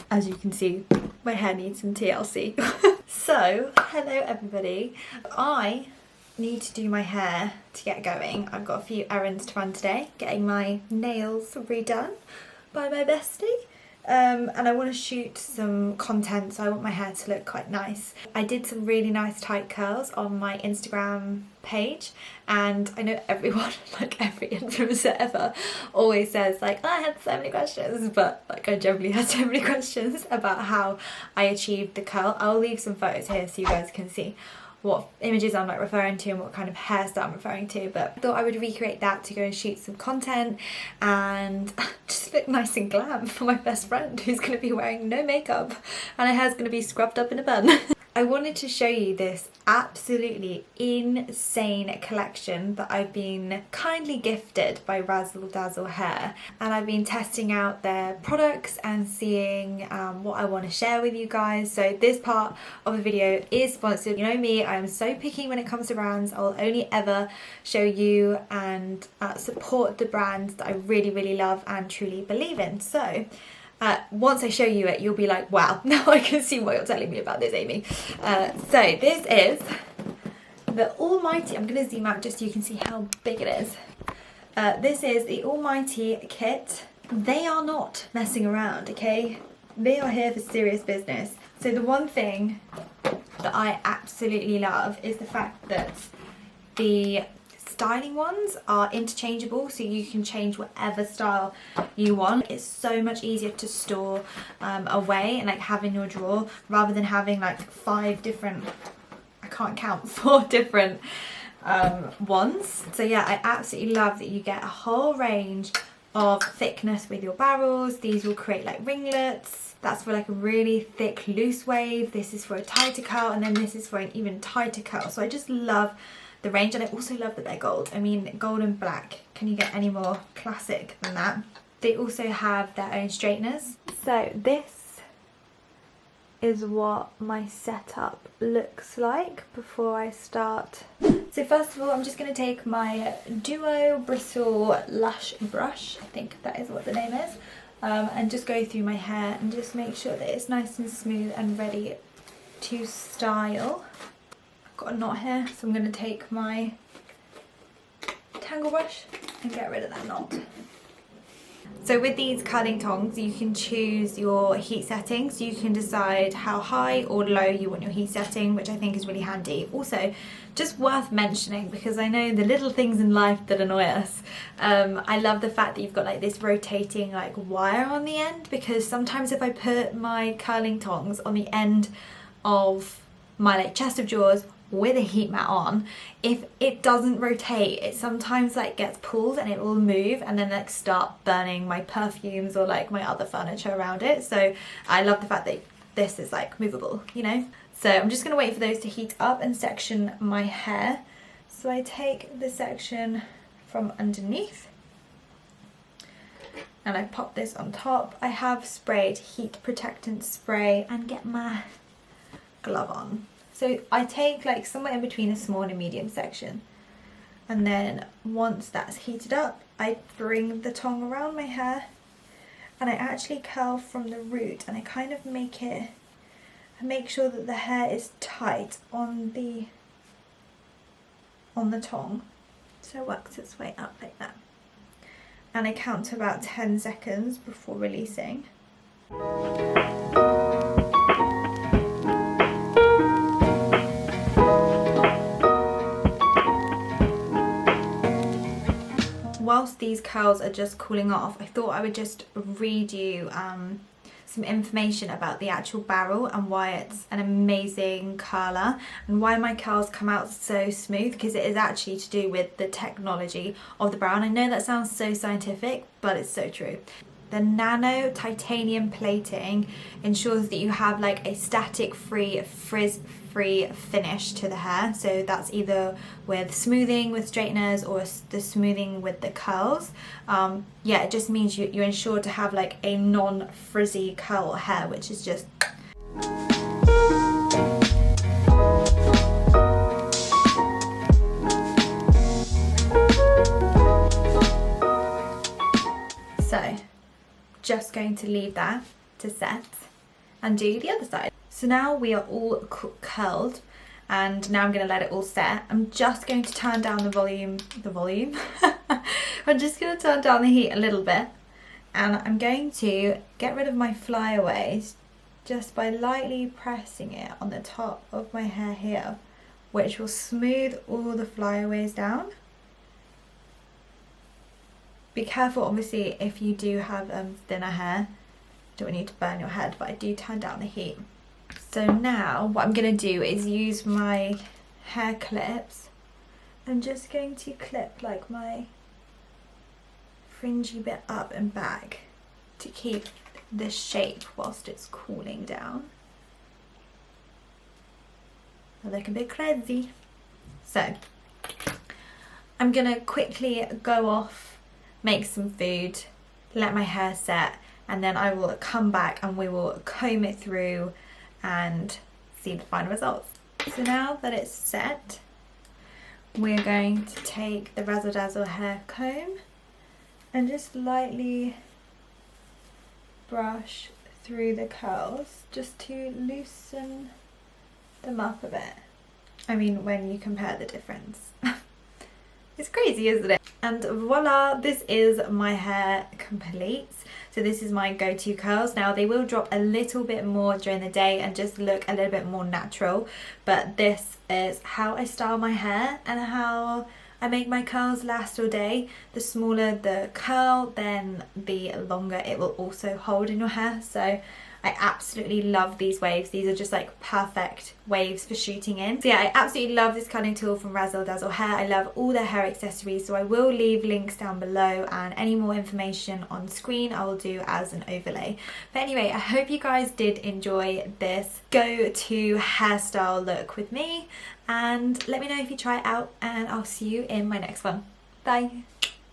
As you can see, my hair needs some TLC. So, hello everybody. I need to do my hair to get going. I've got a few errands to run today, getting my nails redone by my bestie. And I want to shoot some content, so I want my hair to look quite nice. I did some really nice tight curls on my Instagram page, and I know everyone, like every influencer ever, always says like, oh, I had so many questions, but like I generally had so many questions about how I achieved the curl. I'll leave some photos here so you guys can see what images I'm like referring to and what kind of hairstyle I'm referring to, but I thought I would recreate that to go and shoot some content and just look nice and glam for my best friend who's going to be wearing no makeup and her hair's going to be scrubbed up in a bun. I wanted to show you this absolutely insane collection that I've been kindly gifted by Razzl Dazzl Hair, and I've been testing out their products and seeing what I want to share with you guys. So this part of the video is sponsored. You know me, I am so picky when it comes to brands. I'll only ever show you and support the brands that I really love and truly believe in. So once I show you it, you'll be like, wow, now I can see what you're telling me about this, Amy. So this is the almighty, I'm going to zoom out just so you can see how big it is. This is the almighty kit. They are not messing around, okay? They are here for serious business. So the one thing that I absolutely love is the fact that the styling ones are interchangeable, so you can change whatever style you want. It's so much easier to store away and like have in your drawer rather than having like 5 different, I can't count, 4 different ones. So yeah, I absolutely love that you get a whole range of thickness with your barrels. These will create like ringlets. That's for like a really thick loose wave. This is for a tighter curl, and then this is for an even tighter curl. So I just love the range, and I also love that they're gold. I mean, gold and black, can you get any more classic than that? They also have their own straighteners. So this is what my setup looks like before I start. So first of all, I'm just going to take my Duo Bristle Lush brush, I think that is what the name is, and just go through my hair and just make sure that it's nice and smooth and ready to style. Got a knot here, so I'm going to take my tangle brush and get rid of that knot. So with these curling tongs, you can choose your heat settings. You can decide how high or low you want your heat setting, which I think is really handy. Also, just worth mentioning, because I know the little things in life that annoy us. I love the fact that you've got like this rotating like wire on the end, because sometimes if I put my curling tongs on the end of my like chest of drawers with a heat mat on, if it doesn't rotate, it sometimes like gets pulled and it will move and then like start burning my perfumes or like my other furniture around it. So I love the fact that this is like movable, you know. So I'm just going to wait for those to heat up and section my hair. So I take the section from underneath and I pop this on top. I have sprayed heat protectant spray and get my glove on. So I take like somewhere in between a small and a medium section, and then once that's heated up, I bring the tong around my hair and I actually curl from the root, and I kind of make sure that the hair is tight on the tong, so it works its way up like that. And I count to about 10 seconds before releasing. Whilst these curls are just cooling off, I thought I would just read you some information about the actual barrel and why it's an amazing curler and why my curls come out so smooth, because it is actually to do with the technology of the barrel. And I know that sounds so scientific, but it's so true. The nano titanium plating ensures that you have like a static free, frizz free finish to the hair. So that's either with smoothing with straighteners or the smoothing with the curls. Yeah, it just means you're ensured to have like a non-frizzy curl hair, which is just so just going to leave that to set and do the other side. So now we are all curled, and now I'm going to let it all set. I'm just going to turn down the volume. I'm just going to turn down the heat a little bit, and I'm going to get rid of my flyaways just by lightly pressing it on the top of my hair here, which will smooth all the flyaways down. Be careful obviously if you do have thinner hair, don't want you to burn your head, but I do turn down the heat. So now what I'm going to do is use my hair clips. I'm just going to clip like my fringy bit up and back to keep this shape whilst it's cooling down. I look a bit crazy. So I'm going to quickly go off, make some food, let my hair set, and then I will come back and we will comb it through and see the final results. So now that it's set, we're going to take the Razzl Dazzl hair comb and just lightly brush through the curls just to loosen them up a bit. I mean, when you compare the difference. It's crazy, isn't it? And voila, this is my hair complete. So this is my go-to curls. Now they will drop a little bit more during the day and just look a little bit more natural, but this is how I style my hair and how I make my curls last all day. The smaller the curl, then the longer it will also hold in your hair. So I absolutely love these waves. These are just like perfect waves for shooting in. So yeah, I absolutely love this curling tool from Razzl Dazzl Hair. I love all their hair accessories, so I will leave links down below, and any more information on screen I will do as an overlay. But anyway, I hope you guys did enjoy this go-to hairstyle look with me, and let me know if you try it out, and I'll see you in my next one. Bye!